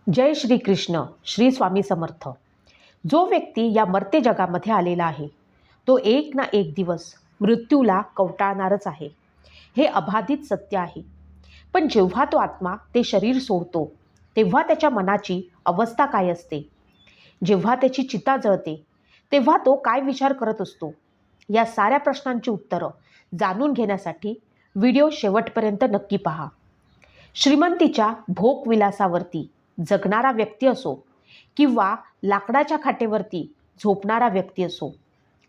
जय श्री कृष्ण, श्री स्वामी समर्थ. जो व्यक्ती या मर्त्य जगामध्ये आलेला आहे तो एक ना एक दिवस मृत्यूला कवटाळणारच आहे. हे अबाधित सत्य आहे. पण जेव्हा तो आत्मा ते शरीर सोडतो तेव्हा त्याच्या मनाची अवस्था काय असते, जेव्हा त्याची चिता जळते तेव्हा तो काय विचार करत असतो, या साऱ्या प्रश्नांची उत्तरं जाणून घेण्यासाठी व्हिडिओ शेवटपर्यंत नक्की पहा. श्रीमंतीच्या भोगविलासावरती जगणारा व्यक्ती असो किंवा लाकडाच्या खाटेवरती झोपणारा व्यक्ती असो,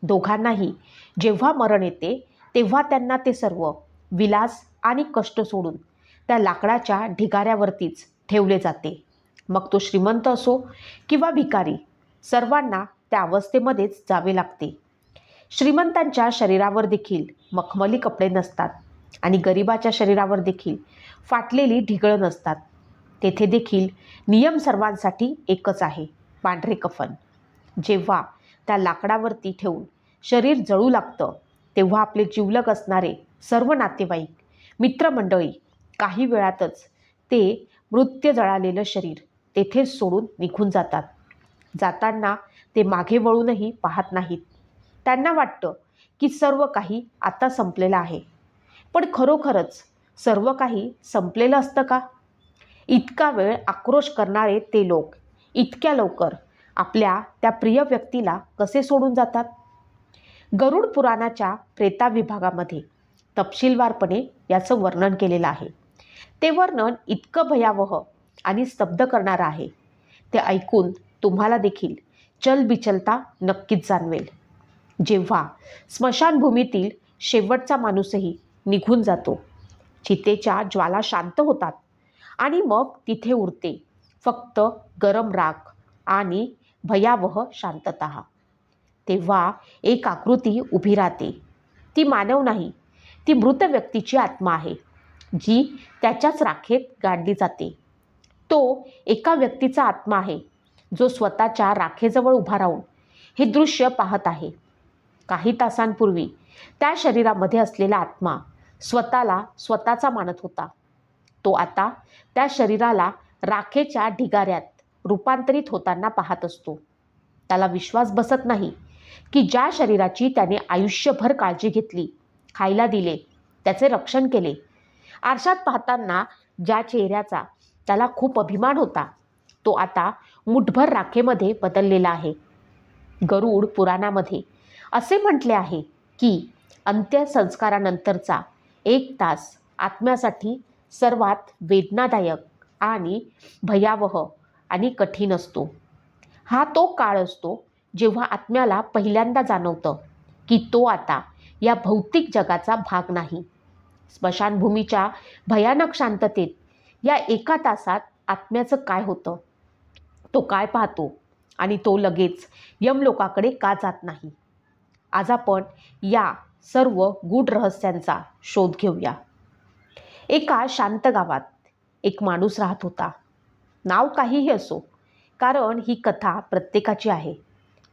दोघांनाही जेव्हा मरण येते तेव्हा त्यांना ते सर्व विलास आणि कष्ट सोडून त्या लाकडाच्या ढिगाऱ्यावरतीच ठेवले जाते. मग तो श्रीमंत असो किंवा भिकारी, सर्वांना त्या अवस्थेमध्येच जावे लागते. श्रीमंतांच्या शरीरावर देखील मखमली कपडे नसतात आणि गरिबाच्या शरीरावर देखील फाटलेली ढिगळं नसतात. तेथे देखील नियम सर्वांसाठी एकच आहे, पांढरे कफन. जेव्हा त्या लाकडावरती ठेवून शरीर जळू लागतं तेव्हा आपले जिवलग असणारे सर्व नातेवाईक, मित्रमंडळी काही वेळातच ते मृत्यू जळालेलं शरीर तेथेच सोडून निघून जातात. जाताना ते मागे वळूनही पाहत नाहीत. त्यांना वाटतं की सर्व काही आता संपलेलं आहे. पण खरोखरच सर्व काही संपलेलं असतं का? इतका वेळ आक्रोश करणारे ते लोक इतक्या लवकर आपल्या त्या प्रिय व्यक्तीला कसे सोडून जातात? गरुड पुराणाच्या प्रेता विभागामध्ये तपशीलवारपणे याचं वर्णन केलेलं आहे. ते वर्णन इतकं भयावह आणि स्तब्ध करणारं आहे, ते ऐकून तुम्हाला देखील चलबिचलता नक्कीच जाणवेल. जेव्हा स्मशानभूमीतील शेवटचा माणूसही निघून जातो, चितेच्या ज्वाला शांत होतात आणि मग तिथे उरते फक्त गरम राख आणि भयावह शांतता. तेव्हा एक आकृती उभी राहते. ती मानव नाही, ती मृत व्यक्तीची आत्मा आहे, जी त्याच्याच राखेत गाडली जाते. तो एका व्यक्तीचा आत्मा आहे जो स्वतःच्या राखेजवळ उभा राहून हे दृश्य पाहत आहे. काही तासांपूर्वी त्या शरीरामध्ये असलेला आत्मा स्वतःला स्वतःचा मानत होता. तो आता त्या शरीराला राखेच्या ढिगाऱ्यात रूपांतरित होताना पाहत असतो. त्याला विश्वास बसत नाही की ज्या शरीराची त्याने आयुष्यभर काळजी घेतली, खायला दिले, त्याचे रक्षण केले, आरशात पाहताना ज्या चेहऱ्याचा त्याला खूप अभिमान होता, तो आता मुठभर राखेमध्ये बदललेला आहे. गरुड पुराणामध्ये असे म्हटले आहे की अंत्यसंस्कारानंतरचा 1 तास आत्म्यासाठी सर्वात वेदनादायक आणि भयावह आणि कठीण असतो. हा तो काळ असतो जेव्हा आत्म्याला पहिल्यांदा जाणवतं की तो आता या भौतिक जगाचा भाग नाही. स्मशानभूमीच्या भयानक शांततेत या 1 तासात आत्म्याचं काय होतं, तो काय पाहतो आणि तो लगेच यमलोकाकडे का जात नाही? आज आपण या सर्व गूढ रहस्यांचा शोध घेऊया. एका शांत गावात एक माणूस राहत होता. नाव काहीही असो, कारण ही कथा प्रत्येकाची आहे,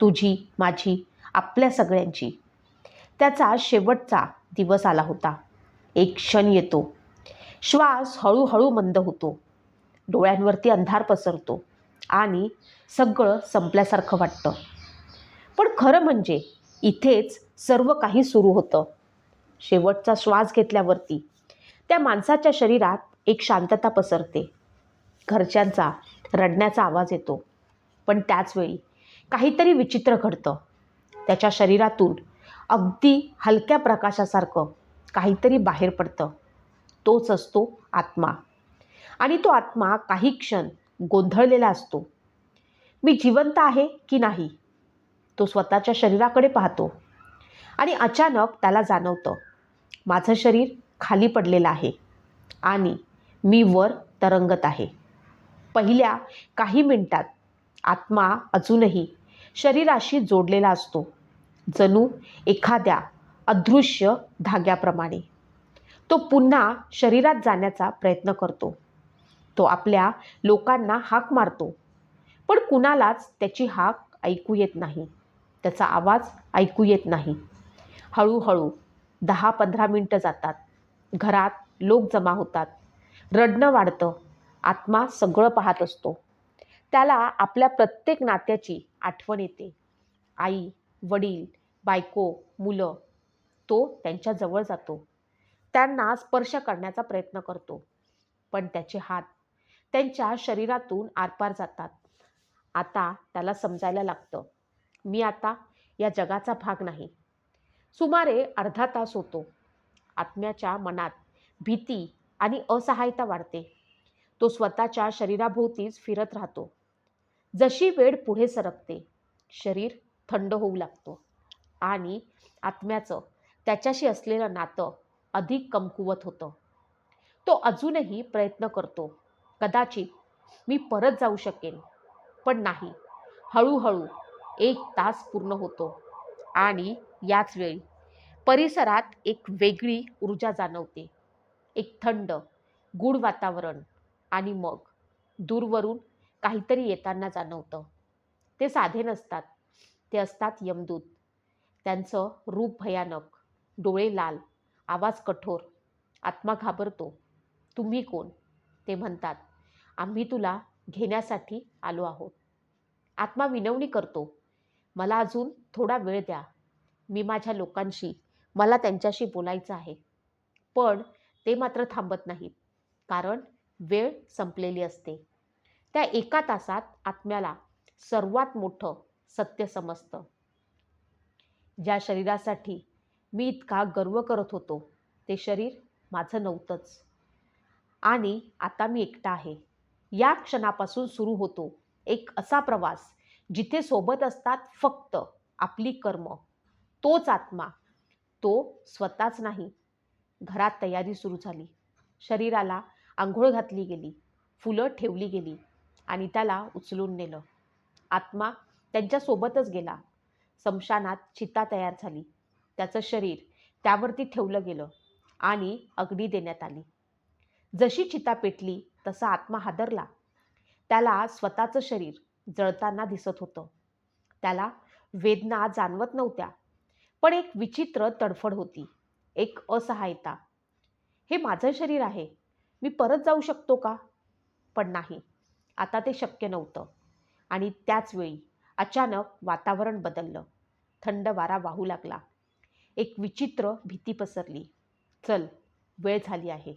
तुझी, माझी, आपल्या सगळ्यांची. त्याचा शेवटचा दिवस आला होता. एक क्षण येतो, श्वास हळूहळू मंद होतो, डोळ्यांवरती अंधार पसरतो आणि सगळं संपल्यासारखं वाटतं. पण खरं म्हणजे इथेच सर्व काही सुरू होतं. शेवटचा श्वास घेतल्यावरती त्या माणसाच्या शरीरात एक शांतता पसरते. घरच्यांचा रडण्याचा आवाज येतो. पण त्याचवेळी काहीतरी विचित्र घडतं. त्याच्या शरीरातून अगदी हलक्या प्रकाशासारखं काहीतरी बाहेर पडतं. तोच असतो आत्मा. आणि तो आत्मा काही क्षण गोंधळलेला असतो. मी जिवंत आहे की नाही? तो स्वतःच्या शरीराकडे पाहतो आणि अचानक त्याला जाणवतं, माझं शरीर खाली पडलेलं आहे आणि मी वर तरंगत आहे. पहिल्या काही मिनिटात आत्मा अजूनही शरीराशी जोडलेला असतो, जणू एखाद्या अदृश्य धाग्याप्रमाणे. तो पुन्हा शरीरात जाण्याचा प्रयत्न करतो. तो आपल्या लोकांना हाक मारतो, पण कुणालाच त्याची हाक ऐकू येत नाही. त्याचा आवाज ऐकू येत नाही. हळूहळू 10-15 मिनटं जातात. घरात लोक जमा होतात. रडणं वाढतं. आत्मा सगळं पाहत असतो. त्याला आपल्या प्रत्येक नात्याची आठवण येते. आई, वडील, बायको, मुलं. तो त्यांच्या जवळ जातो. त्यांना स्पर्श करण्याचा प्रयत्न करतो. पण त्याचे हात त्यांच्या शरीरातून आरपार जातात. आता त्याला समजायला लागतं, मी आता या जगाचा भाग नाही. सुमारे अर्धा तास होतो. आत्म्याच्या मनात भीती आणि असहायता वाढते. तो स्वतःच्या शरीराभोवतीच फिरत राहतो. जशी वेळ पुढे सरकते, शरीर थंड होऊ लागतो आणि आत्म्याचं त्याच्याशी असलेलं नातं अधिक कमकुवत होतं. तो अजूनही प्रयत्न करतो. कदाचित मी परत जाऊ शकेन, पण नाही. हळूहळू 1 तास पूर्ण होतो आणि याच वेळी परिसरात एक वेगळी ऊर्जा जाणवते. एक थंड, गूढ वातावरण आणि मग दूरवरून काहीतरी येताना जाणवतं. ते साधे नसतात. ते असतात यमदूत. त्यांचं रूप भयानक, डोळे लाल, आवाज कठोर. आत्मा घाबरतो. तुम्ही कोण? ते म्हणतात, आम्ही तुला घेण्यासाठी आलो आहोत. आत्मा विनवणी करतो, मला अजून थोडा वेळ द्या. मी माझ्या लोकांशी, मला त्यांच्याशी बोलायचं आहे. पण ते मात्र थांबत नाहीत, कारण वेळ संपलेली असते. त्या 1 तासात आत्म्याला सर्वात मोठं सत्य समजतं. ज्या शरीरासाठी मी इतका गर्व करत होतो, ते शरीर माझं नव्हतंच. आणि आता मी एकटा आहे. या क्षणापासून सुरू होतो एक असा प्रवास, जिथे सोबत असतात फक्त आपली कर्म. तोच आत्मा, तो स्वतःच नाही. घरात तयारी सुरू झाली. शरीराला अंघोळ घातली गेली, फुलं ठेवली गेली आणि त्याला उचलून नेलं. आत्मा त्यांच्यासोबतच गेला. स्मशानात चिता तयार झाली. त्याचं शरीर त्यावरती ठेवलं गेलं आणि अग्नी देण्यात आली. जशी चिता पेटली तसा आत्मा हादरला. त्याला स्वतःचं शरीर जळताना दिसत होतं. त्याला वेदना जाणवत नव्हत्या, पण एक विचित्र तडफड होती, एक असहायता. हे माझं शरीर आहे, मी परत जाऊ शकतो का? पण नाही, आता ते शक्य नव्हतं. आणि त्याच वेळी अचानक वातावरण बदललं. थंड वारा वाहू लागला. एक विचित्र भीती पसरली. चल, वेळ झाली आहे.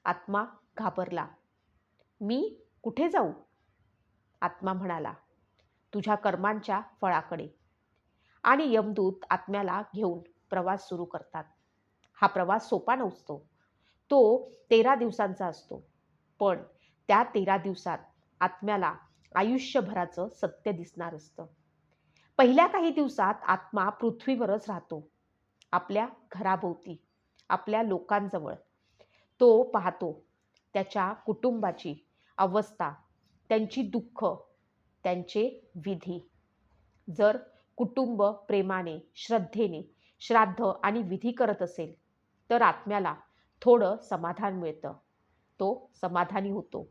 आत्मा घाबरला. मी कुठे जाऊ? आत्मा म्हणाला, तुझ्या कर्मांच्या फळाकडे. आणि यमदूत आत्म्याला घेऊन प्रवास सुरू करतात. हा प्रवास सोपा नसतो. तो 13 दिवसांचा असतो. पण त्या 13 दिवसात आत्म्याला आयुष्यभराचं सत्य दिसणार असतं. पहिल्या काही दिवसात आत्मा पृथ्वीवरच राहतो, आपल्या घराभोवती, आपल्या लोकांजवळ. तो पाहतो त्याच्या कुटुंबाची अवस्था, त्यांची दुःख, त्यांचे विधी. जर कुटुंब प्रेमाने, श्रद्धेने श्राद्ध आणि विधी करत असेल, तर आत्म्याला थोडं समाधान मिळतं. तो समाधानी होतो.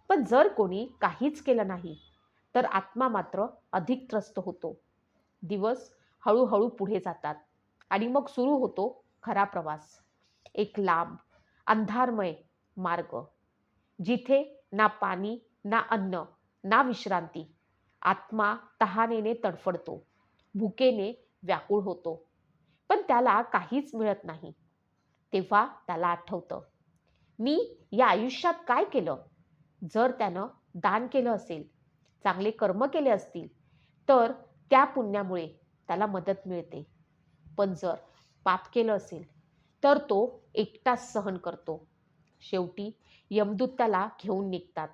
पण जर कोणी काहीच केलं नाही, तर आत्मा मात्र अधिक त्रस्त होतो. दिवस हळूहळू पुढे जातात आणि मग सुरू होतो खरा प्रवास. एक लांब, अंधारमय मार्ग, जिथे ना पाणी, ना अन्न, ना विश्रांती. आत्मा तहानेने तडफडतो, भुकेने व्याकुळ होतो, पण त्याला काहीच मिळत नाही. तेव्हा त्याला आठवतं, मी या आयुष्यात काय केलं? जर त्यानं दान केलं असेल, चांगले कर्म केले असतील, तर त्या पुण्यामुळे त्याला मदत मिळते. पण जर पाप केलं असेल, तर तो एकटाच सहन करतो. शेवटी यमदूत त्याला घेऊन निघतात.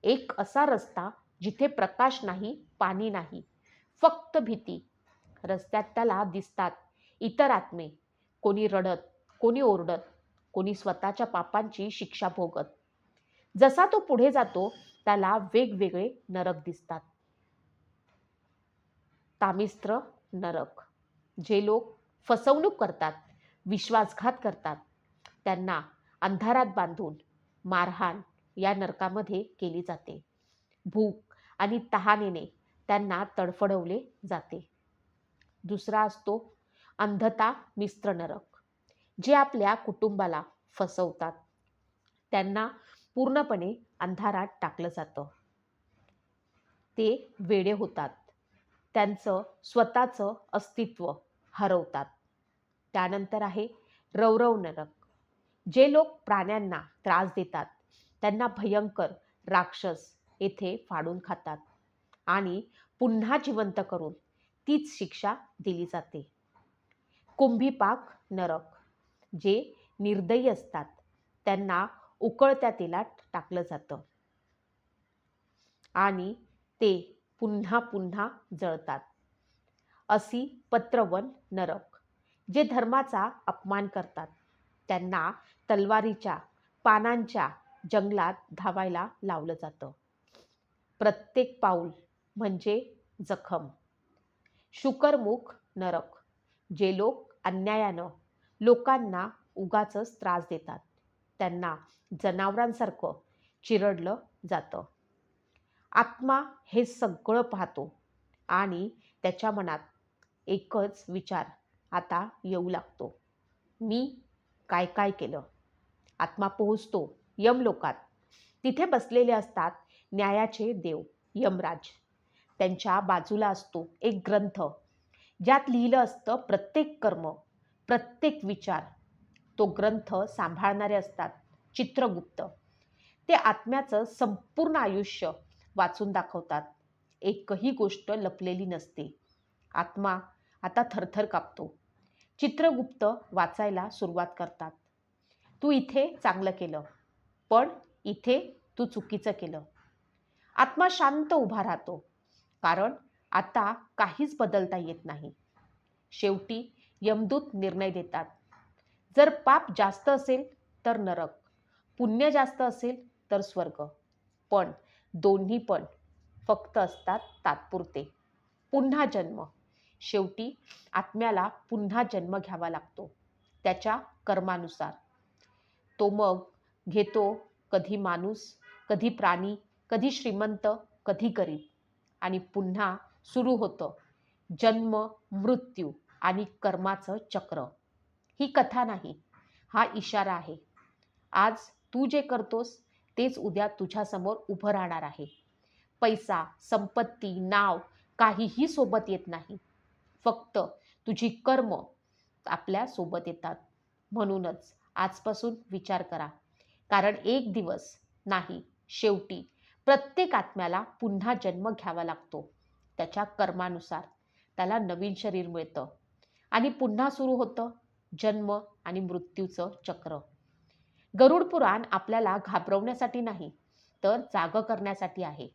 एक असा रस्ता जिथे प्रकाश नाही, पाणी नाही, फक्त भीती. रस्त्यात त्याला दिसतात इतर आत्मे, कोणी रडत, कोणी ओरडत, कोणी स्वतःच्या पापांची शिक्षा भोगत. जसा तो पुढे जातो, त्याला वेगवेगळे नरक दिसतात. तामिस्त्र नरक. जे लोक फसवणूक करतात, विश्वासघात करतात, त्यांना अंधारात बांधून मारहाण या नरकामध्ये केली जाते. भूक आणि तहानेने त्यांना तडफडवले जाते. दुसरा असतो अंधता मिस्त्र नरक. जे आपल्या कुटुंबाला फसवतात, त्यांना पूर्णपणे अंधारात टाकलं जातं. ते वेडे होतात, त्यांचं स्वतःचं अस्तित्व हरवतात. त्यानंतर आहे रौरव नरक. जे लोक प्राण्यांना त्रास देतात त्यांना भयंकर राक्षस येथे फाडून खातात आणि पुन्हा जिवंत करून तीच शिक्षा दिली जाते. कुंभीपाक नरक. जे निर्दयी असतात त्यांना उकळत्या तेलात टाकलं जातं आणि ते पुन्हा पुन्हा जळतात. अशी पत्रवन नरक. जे धर्माचा अपमान करतात त्यांना तलवारीच्या पानांच्या जंगलात धावायला लावलं जातं. प्रत्येक पाऊल म्हणजे जखम. शुकरमुख नरक. जे लोक अन्यायानं लोकांना उगाचच त्रास देतात त्यांना जनावरांसारखं चिरडलं जातं. आत्मा हे सगळं पाहतो आणि त्याच्या मनात एकच विचार आता येऊ लागतो, मी काय काय केलं. आत्मा पोहोचतो यमलोकात. तिथे बसलेले असतात न्यायाचे देव यमराज. त्यांच्या बाजूला असतो एक ग्रंथ ज्यात लिहिलं असतं प्रत्येक कर्म, प्रत्येक विचार. तो ग्रंथ सांभाळणारे असतात चित्रगुप्त. ते आत्म्याचं संपूर्ण आयुष्य वाचून दाखवतात. एकही गोष्ट लपलेली नसते. आत्मा आता थरथर कापतो. चित्रगुप्त वाचायला सुरुवात करतात. तू इथे चांगलं केलं, पण इथे तू चुकीचं केलं. आत्मा शांत उभा राहतो, कारण आता काहीच बदलता येत नाही. शेवटी यमदूत निर्णय देतात. जर पाप जास्त असेल तर नरक, पुण्य जास्त असेल तर स्वर्ग. पण दोन्ही पण फक्त असतात तात्पुरते. पुन्हा जन्म. शेवटी आत्म्याला पुन्हा जन्म घ्यावा लागतो त्याच्या कर्मानुसार. तो मग घेतो कधी माणूस, कधी प्राणी, कधी श्रीमंत, कधी गरीब. आणि पुन्हा सुरू होतं जन्म, मृत्यू आणि कर्माचं चक्र. ही कथा नाही, हा इशारा आहे. आज तू जे करतोस तेच उद्या तुझ्यासमोर उभं राहणार आहे. पैसा, संपत्ती, नाव काहीही सोबत येत नाही. फक्त तुझी कर्म आपल्या सोबत येतात. म्हणूनच आजपासून विचार करा, कारण एक दिवस नाही, शेवटी प्रत्येक आत्म्याला पुन्हा जन्म घ्यावा लागतो त्याच्या कर्मानुसार. त्याला नवीन शरीर मिळतं आणि पुन्हा सुरू होतं जन्म आणि मृत्यूचं चक्र. गरुड पुराण आपल्याला घाबरवण्यासाठी नाही, तर जागं करण्यासाठी आहे.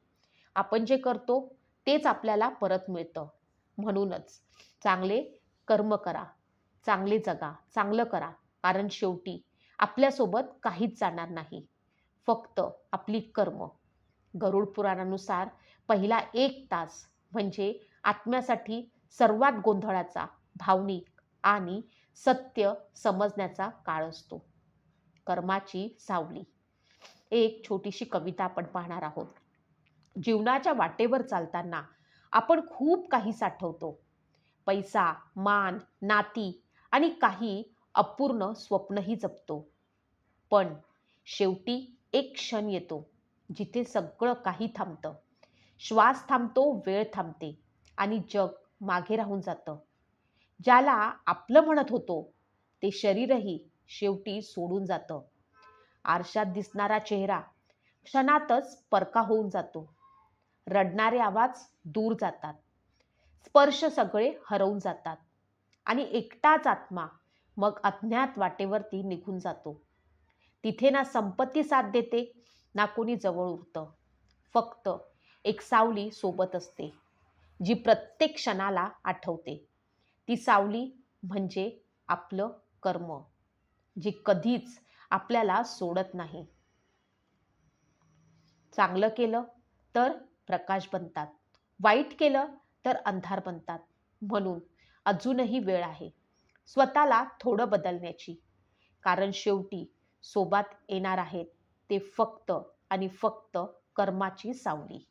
आपण जे करतो तेच आपल्याला परत मिळतं. म्हणूनच चांगले कर्म करा, चांगले जगा, चांगलं करा. कारण शेवटी आपल्यासोबत काहीच जाणार नाही, फक्त आपली कर्म. गरुड पुराणानुसार पहिला 1 तास म्हणजे आत्म्यासाठी सर्वात गोंधळाचा, भावनिक आणि सत्य समजण्याचा काळ असतो. कर्माची सावली. एक छोटीशी कविता आपण पाहणार आहोत. जीवनाच्या वाटेवर चालताना आपण खूप काही साठवतो. पैसा, मान, नाती आणि काही अपूर्ण स्वप्नही जपतो. पण शेवटी एक क्षण येतो जिथे सगळं काही थांबतं. श्वास थांबतो, वेळ थांबते आणि जग मागे राहून जातं. ज्याला आपलं म्हणत होतो ते शरीरही शेवटी सोडून जातं. आरशात दिसणारा चेहरा क्षणातच परका होऊन जातो. रडणारे आवाज दूर जातात, स्पर्श सगळे हरवून जातात आणि एकटाच आत्मा मग अज्ञात वाटेवरती निघून जातो. तिथे ना संपत्ती साथ देते, ना कोणी जवळ उरतं. फक्त एक सावली सोबत असते, जी प्रत्येक क्षणाला आठवते. ती सावली म्हणजे आपलं कर्म, जे कधीच आपल्याला सोडत नाही. चांगलं केलं तर प्रकाश बनतात, वाईट केलं तर अंधार बनतात. म्हणून अजूनही वेळ आहे स्वतःला थोडं बदलण्याची, कारण शेवटी सोबत येणार आहेत ते फक्त आणि फक्त कर्माची सावली.